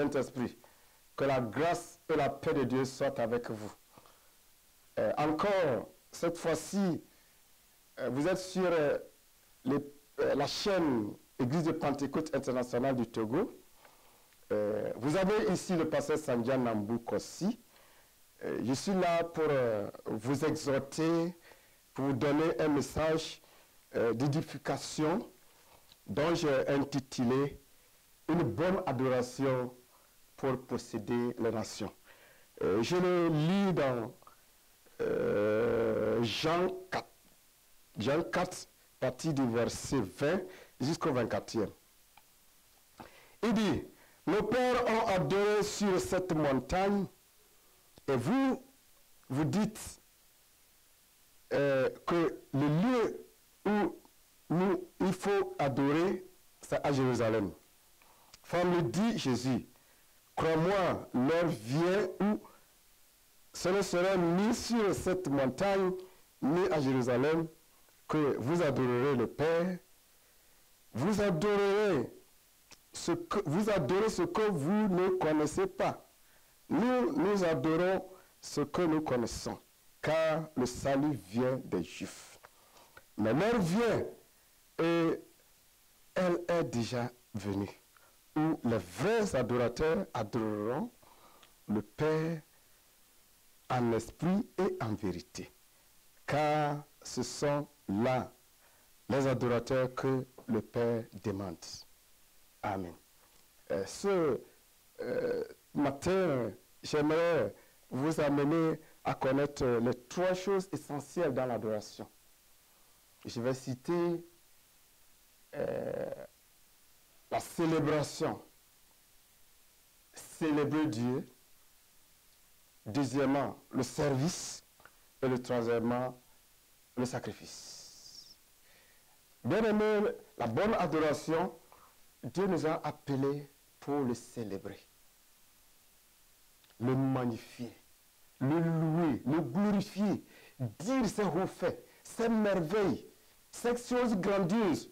Saint-Esprit. Que la grâce et la paix de Dieu soient avec vous. Encore, cette fois-ci, vous êtes sur la chaîne Église de Pentecôte internationale du Togo. Vous avez ici le pasteur Sandia Nambou Kossi. Je suis là pour vous exhorter, pour vous donner un message d'édification dont j'ai intitulé « Une bonne adoration pour posséder les nations ». Je le lis dans Jean 4, partie du verset 20 jusqu'au 24e. Il dit, « Nos pères ont adoré sur cette montagne, et vous, vous dites que le lieu où il faut adorer, c'est à Jérusalem. » Femme le dit Jésus, « Crois-moi, l'heure vient où ce ne sera ni sur cette montagne, ni à Jérusalem, que vous adorerez le Père. Vous adorez ce que vous ne connaissez pas. Nous adorons ce que nous connaissons, car le salut vient des Juifs. Mais l'heure vient, et elle est déjà venue, où les vrais adorateurs adoreront le Père en esprit et en vérité, car ce sont là les adorateurs que le Père demande. Amen. Ce matin, j'aimerais vous amener à connaître les trois choses essentielles dans l'adoration. Je vais citer la célébration, célébrer Dieu. Deuxièmement, le service. Et le troisièmement, le sacrifice. Bien aimé, la bonne adoration, Dieu nous a appelés pour le célébrer, le magnifier, le louer, le glorifier, dire ses hauts faits, ses merveilles, ces choses grandioses,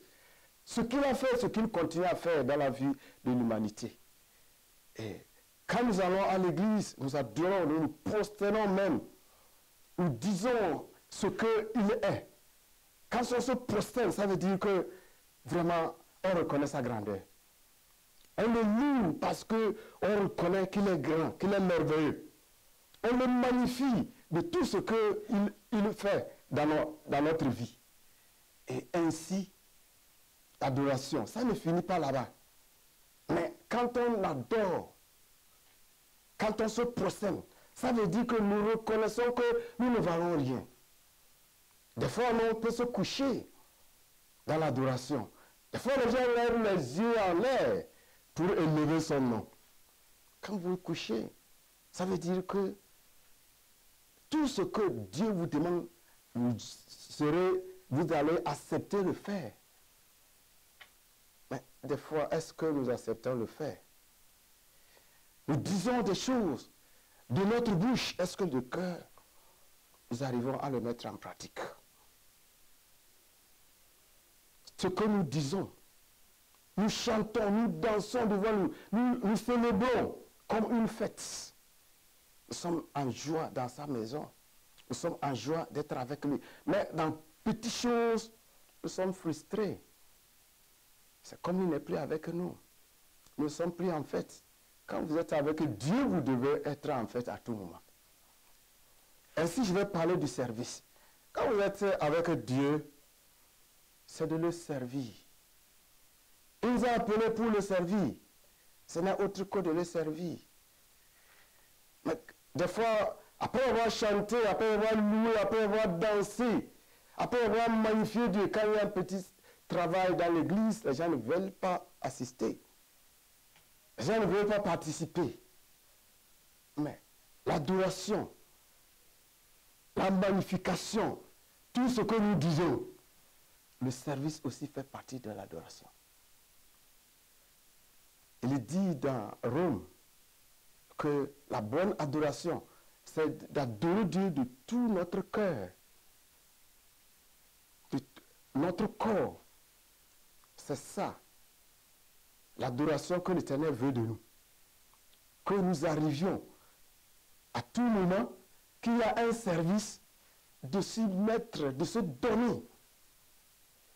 ce qu'il a fait, ce qu'il continue à faire dans la vie de l'humanité. Et quand nous allons à l'église, nous adorons, nous nous prosternons même, nous disons ce qu'il est. Quand on se prosterne, ça veut dire que vraiment, on reconnaît sa grandeur. On le loue parce qu'on reconnaît qu'il est grand, qu'il est merveilleux. On le magnifie de tout ce qu'il fait dans notre vie. Et ainsi, l'adoration, ça ne finit pas là-bas. Mais quand on adore, quand on se prosterne, ça veut dire que nous reconnaissons que nous ne valons rien. Des fois, on peut se coucher dans l'adoration. Des fois, les gens lèvent les yeux en l'air pour élever son nom. Quand vous vous couchez, ça veut dire que tout ce que Dieu vous demande, vous allez accepter le faire. Mais des fois, est-ce que nous acceptons le faire? Nous disons des choses de notre bouche. Est-ce que de cœur, nous arrivons à le mettre en pratique? Ce que nous disons, nous chantons, nous dansons devant nous célébrons comme une fête. Nous sommes en joie dans sa maison. Nous sommes en joie d'être avec lui. Mais dans petites choses, nous sommes frustrés. C'est comme il n'est plus avec nous. Nous sommes pris en fête. Quand vous êtes avec Dieu, vous devez être en fête à tout moment. Ainsi, je vais parler du service. Quand vous êtes avec Dieu, c'est de le servir. Il nous a appelés pour le servir. Ce n'est autre que de le servir. Mais des fois, après avoir chanté, après avoir loué, après avoir dansé, après avoir magnifié Dieu, quand il y a un petit travail dans l'église, les gens ne veulent pas assister. Les gens ne veulent pas participer. Mais l'adoration, la magnification, tout ce que nous disons, le service aussi fait partie de l'adoration. Il est dit dans Rome que la bonne adoration, c'est d'adorer Dieu de tout notre cœur, de notre corps. C'est ça, l'adoration que l'Éternel veut de nous. que nous arrivions à tout moment qu'il y a un service de s'y mettre, de se donner,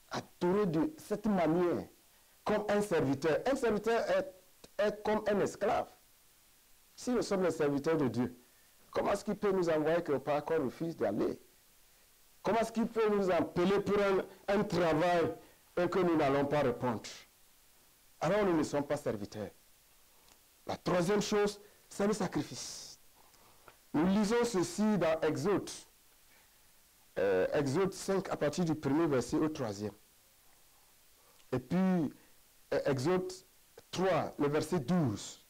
adorer de cette manière, comme un serviteur. Un serviteur est comme un esclave. Si nous sommes les serviteurs de Dieu, comment est-ce qu'il peut nous envoyer quelque part qu'on refuse d'aller? Comment est-ce qu'il peut nous appeler pour un travail et que nous n'allons pas répondre? Alors nous ne sommes pas serviteurs. La troisième chose, c'est le sacrifice. Nous lisons ceci dans Exode. Exode 5 à partir du premier verset au troisième. Et puis Exode 3, le verset 12,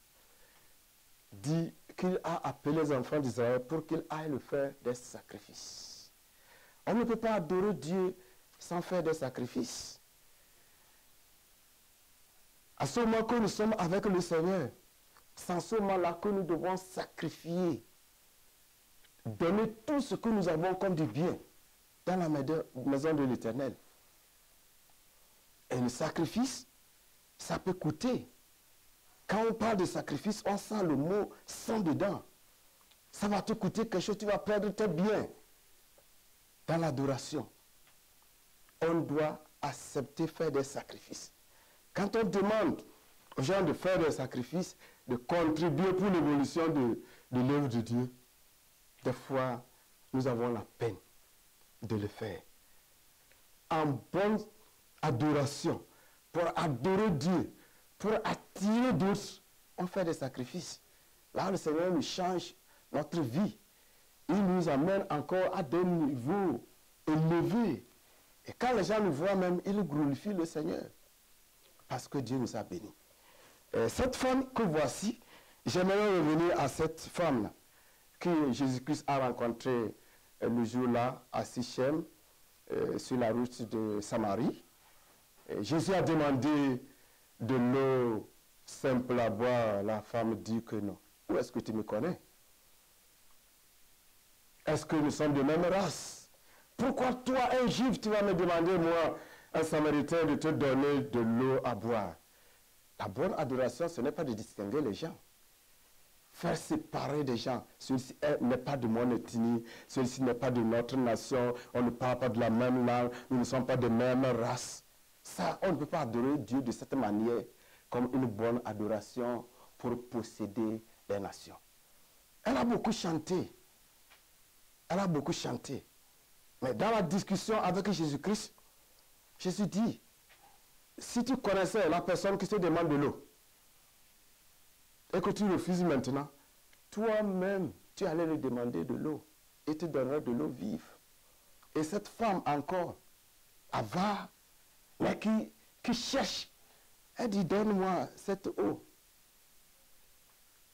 dit qu'il a appelé les enfants d'Israël pour qu'ils aillent le faire des sacrifices. On ne peut pas adorer Dieu sans faire des sacrifices. À ce moment que nous sommes avec le Seigneur, c'est en ce moment-là que nous devons sacrifier, donner tout ce que nous avons comme du bien dans la maison de l'Éternel. Et le sacrifice, ça peut coûter. Quand on parle de sacrifice, on sent le mot « sang » dedans. Ça va te coûter quelque chose, tu vas perdre tes biens. Dans l'adoration, on doit accepter faire des sacrifices. Quand on demande aux gens de faire des sacrifices, de contribuer pour l'évolution de l'œuvre de Dieu, des fois, nous avons la peine de le faire. En bonne adoration, pour adorer Dieu, pour attirer d'autres, on fait des sacrifices. Là, le Seigneur nous change notre vie. Il nous amène encore à des niveaux élevés. Et quand les gens nous voient même, ils glorifient le Seigneur. Parce que Dieu nous a bénis. Cette femme que voici, j'aimerais revenir à cette femme-là, que Jésus-Christ a rencontrée le jour-là à Sichem, sur la route de Samarie. Jésus a demandé de l'eau simple à boire. La femme dit que non. Où est-ce que tu me connais? Est-ce que nous sommes de même race? Pourquoi toi, un juif, tu vas me demander, moi, un samaritain, de te donner de l'eau à boire? La bonne adoration, ce n'est pas de distinguer les gens. Faire séparer des gens. Celui-ci n'est pas de mon ethnie, celui-ci n'est pas de notre nation, on ne parle pas de la même langue, nous ne sommes pas de même race. Ça, on ne peut pas adorer Dieu de cette manière, comme une bonne adoration pour posséder les nations. Elle a beaucoup chanté. Elle a beaucoup chanté. Mais dans la discussion avec Jésus-Christ, Jésus dit, si tu connaissais la personne qui te demande de l'eau, et que tu refuses maintenant, toi-même, tu allais lui demander de l'eau, et tu donnerais de l'eau vive. Et cette femme encore, avare, mais qui cherche, elle dit, donne-moi cette eau.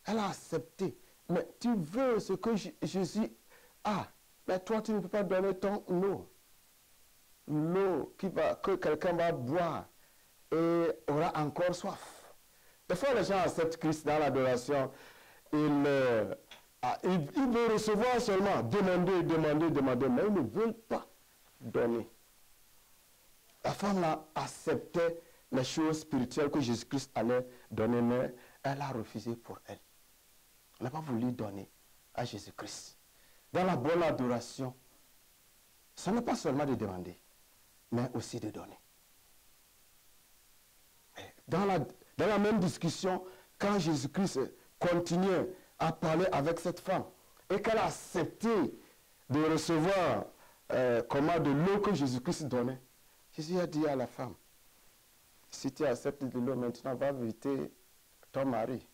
Elle a accepté. Mais tu veux ce que Jésus a, mais toi, tu ne peux pas donner ton eau. L'eau que quelqu'un va boire et aura encore soif. Des fois, les gens acceptent Christ dans l'adoration. Ils veulent recevoir seulement, demander, mais ils ne veulent pas donner. La femme a accepté les choses spirituelles que Jésus-Christ allait donner, mais elle a refusé pour elle. Elle n'a pas voulu donner à Jésus-Christ. Dans la bonne adoration, ce n'est pas seulement de demander, mais aussi de donner. Dans la même discussion, quand Jésus-Christ continuait à parler avec cette femme et qu'elle a accepté de recevoir de l'eau que Jésus-Christ donnait, Jésus a dit à la femme, si tu acceptes de l'eau maintenant, va visiter ton mari.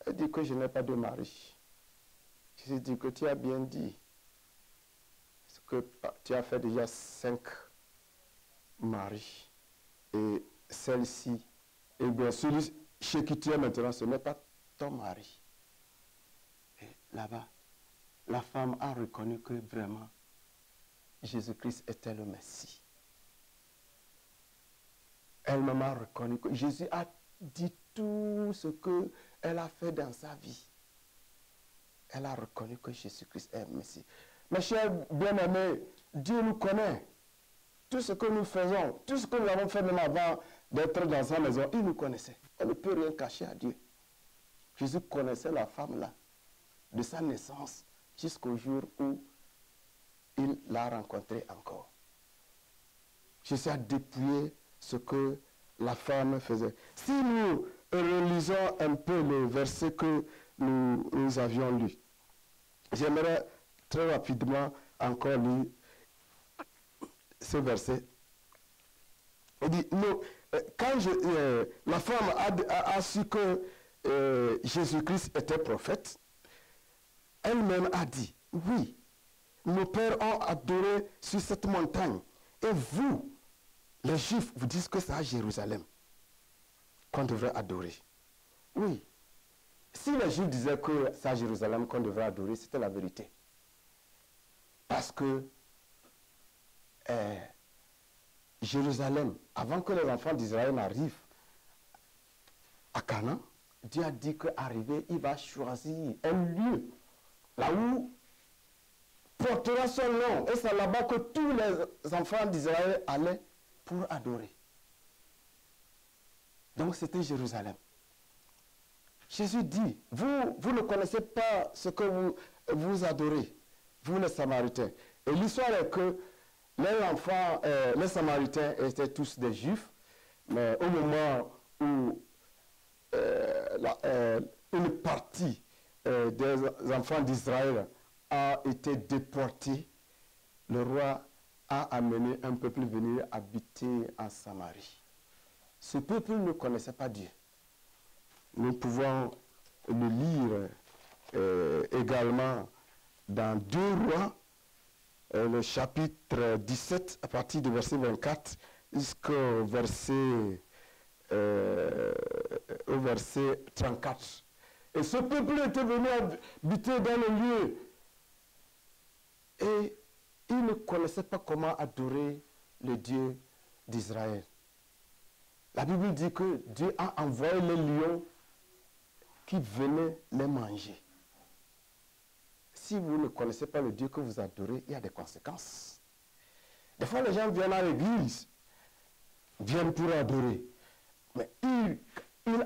Elle dit que je n'ai pas de mari. Jésus dit que tu as bien dit, que tu as fait déjà 5 maris. Et celle-ci, et bien celui chez qui tu es maintenant, ce n'est pas ton mari. Et là-bas, la femme a reconnu que vraiment, Jésus-Christ était le Messie. Elle-même a reconnu que Jésus a dit tout ce qu'elle a fait dans sa vie. Elle a reconnu que Jésus-Christ est le Messie. Mes chers bien-aimés, Dieu nous connaît. Tout ce que nous faisons, tout ce que nous avons fait même avant d'être dans sa maison, il nous connaissait. On ne peut rien cacher à Dieu. Jésus connaissait la femme là, de sa naissance jusqu'au jour où il l'a rencontrée encore. Jésus a dépouillé ce que la femme faisait. Si nous relisons un peu le verset que nous avions lu, j'aimerais très rapidement encore lire ce verset. Il dit, quand la femme a su que Jésus-Christ était prophète, elle-même a dit, oui, nos pères ont adoré sur cette montagne. Et vous, les Juifs, vous dites que c'est à Jérusalem qu'on devrait adorer. Oui. Si les Juifs disaient que c'est à Jérusalem qu'on devrait adorer, c'était la vérité. Parce que Jérusalem, avant que les enfants d'Israël n'arrivent à Canaan, Dieu a dit qu'arrivé, il va choisir un lieu là où portera son nom. Et c'est là-bas que tous les enfants d'Israël allaient pour adorer. Donc c'était Jérusalem. Jésus dit, vous ne connaissez pas ce que vous adorez, vous les Samaritains. Et l'histoire est que les Samaritains étaient tous des Juifs, mais au moment où une partie des enfants d'Israël a été déportée, le roi a amené un peuple venir habiter en Samarie. Ce peuple ne connaissait pas Dieu. Nous pouvons le lire également dans 2 Rois, le chapitre 17, à partir du verset 24 jusqu'au verset 34. Et ce peuple était venu habiter dans le lieu. Et il ne connaissait pas comment adorer le Dieu d'Israël. La Bible dit que Dieu a envoyé les lions qui venaient les manger. Si vous ne connaissez pas le Dieu que vous adorez, il y a des conséquences. Des fois, les gens viennent à l'église, viennent pour adorer. Mais ils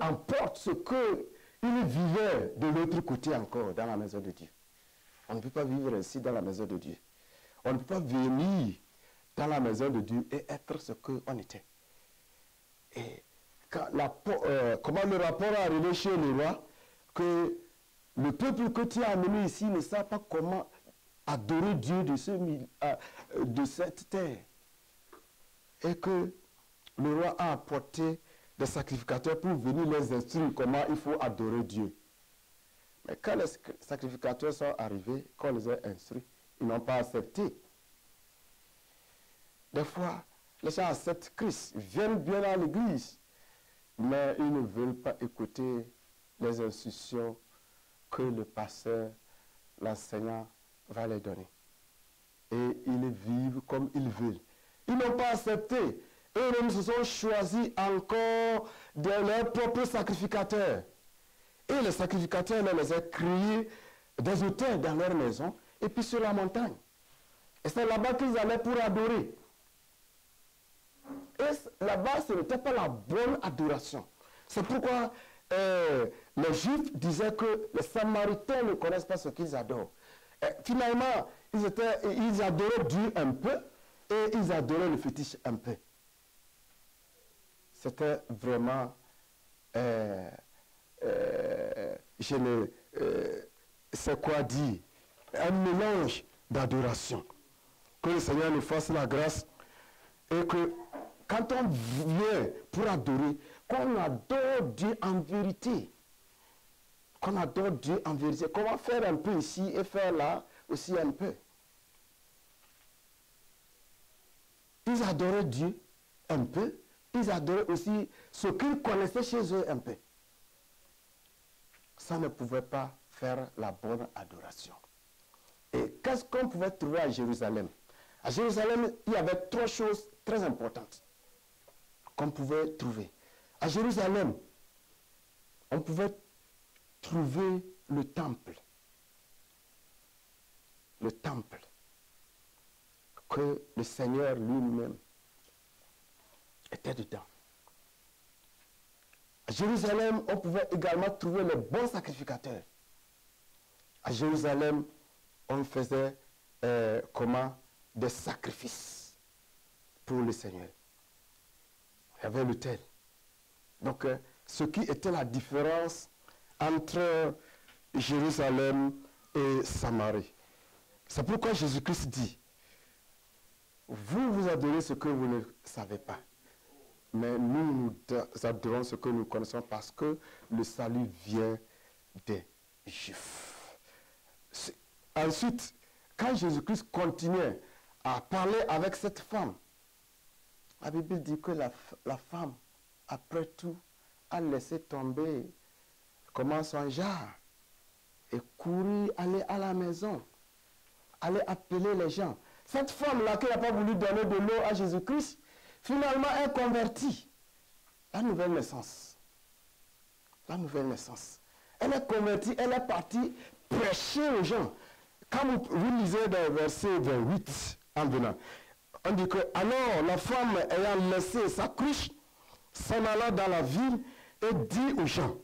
emportent ce qu'ils vivaient de l'autre côté encore, dans la maison de Dieu. On ne peut pas vivre ainsi dans la maison de Dieu. On ne peut pas venir dans la maison de Dieu et être ce qu'on était. Et comment le rapport est arrivé chez le roi, que le peuple que tu as amené ici ne sait pas comment adorer Dieu de cette terre. Et que le roi a apporté des sacrificateurs pour venir les instruire comment il faut adorer Dieu. Mais quand les sacrificateurs sont arrivés, qu'on les a instruits, ils n'ont pas accepté. Des fois, les gens acceptent Christ, ils viennent bien à l'église, mais ils ne veulent pas écouter les instructions que le pasteur, l'enseignant va les donner. Et ils vivent comme ils veulent. Ils n'ont pas accepté. Eux-mêmes se sont choisis encore de leurs propres sacrificateurs. Et les sacrificateurs les ont créés des autels dans leur maison et puis sur la montagne. Et c'est là-bas qu'ils allaient pour adorer. Et là-bas, ce n'était pas la bonne adoration. C'est pourquoi les Juifs disaient que les Samaritains ne connaissent pas ce qu'ils adorent. Et finalement, ils adoraient Dieu un peu et ils adoraient le fétiche un peu. C'était vraiment, c'est quoi dire, un mélange d'adoration. Que le Seigneur nous fasse la grâce et que quand on vient pour adorer, qu'on adore Dieu en vérité. Qu'on adore Dieu en vérité. Comment faire un peu ici et faire là aussi un peu. Ils adoraient Dieu un peu. Ils adoraient aussi ce qu'ils connaissaient chez eux un peu. Ça ne pouvait pas faire la bonne adoration. Et qu'est-ce qu'on pouvait trouver à Jérusalem? À Jérusalem, il y avait 3 choses très importantes qu'on pouvait trouver. À Jérusalem, on pouvait trouver le temple. Le temple que le Seigneur lui-même était dedans. À Jérusalem, on pouvait également trouver les bons sacrificateurs. À Jérusalem, on faisait des sacrifices pour le Seigneur. Il y avait l'autel. Donc, ce qui était la différence entre Jérusalem et Samarie. C'est pourquoi Jésus-Christ dit, vous adorez ce que vous ne savez pas. Mais nous adorons ce que nous connaissons parce que le salut vient des Juifs. Ensuite, quand Jésus-Christ continuait à parler avec cette femme, la Bible dit que la femme, après tout, a laissé tomber son jar et courir, aller à la maison, aller appeler les gens. Cette femme-là qui n'a pas voulu donner de l'eau à Jésus-Christ, finalement est convertie. La nouvelle naissance. La nouvelle naissance. Elle est convertie, elle est partie prêcher aux gens. Quand vous lisez dans le verset 28 en venant, on dit que alors la femme ayant laissé sa cruche, s'en alla dans la ville et dit aux gens,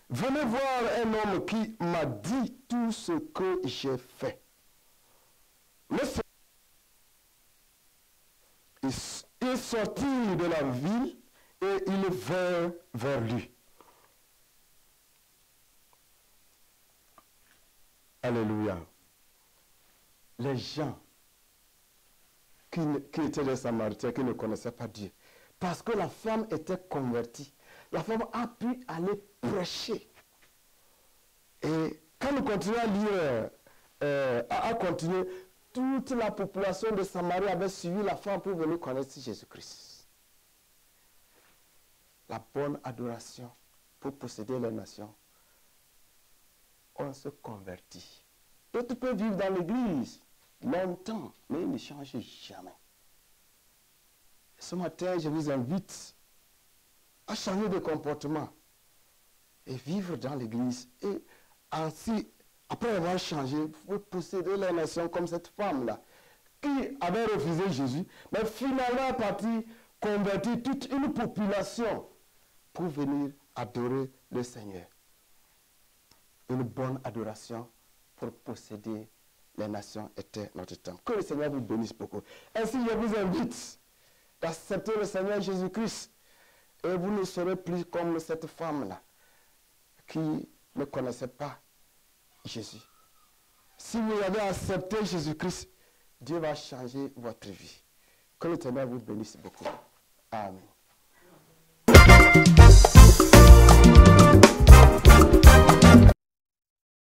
venez voir un homme qui m'a dit tout ce que j'ai fait. Il sortit de la ville et il vint vers lui. Alléluia. Les gens qui étaient les Samaritains, qui ne connaissaient pas Dieu, parce que la femme était convertie, la femme a pu aller prêcher. Et quand nous continuons à lire, à continuer, toute la population de Samarie avait suivi la femme pour venir connaître Jésus-Christ. La bonne adoration pour posséder les nations. On se convertit. D'autres peuvent vivre dans l'église longtemps, mais ils ne changent jamais. Ce matin, je vous invite à changer de comportement et vivre dans l'église. Et ainsi, après avoir changé, vous pouvez posséder les nations comme cette femme-là, qui avait refusé Jésus, mais finalement est partie convertir toute une population pour venir adorer le Seigneur. Une bonne adoration pour posséder les nations était notre temps. Que le Seigneur vous bénisse beaucoup. Ainsi, je vous invite d'accepter le Seigneur Jésus-Christ et vous ne serez plus comme cette femme-là qui ne connaissait pas Jésus. Si vous avez accepté Jésus-Christ, Dieu va changer votre vie. Que le Seigneur vous bénisse beaucoup. Amen.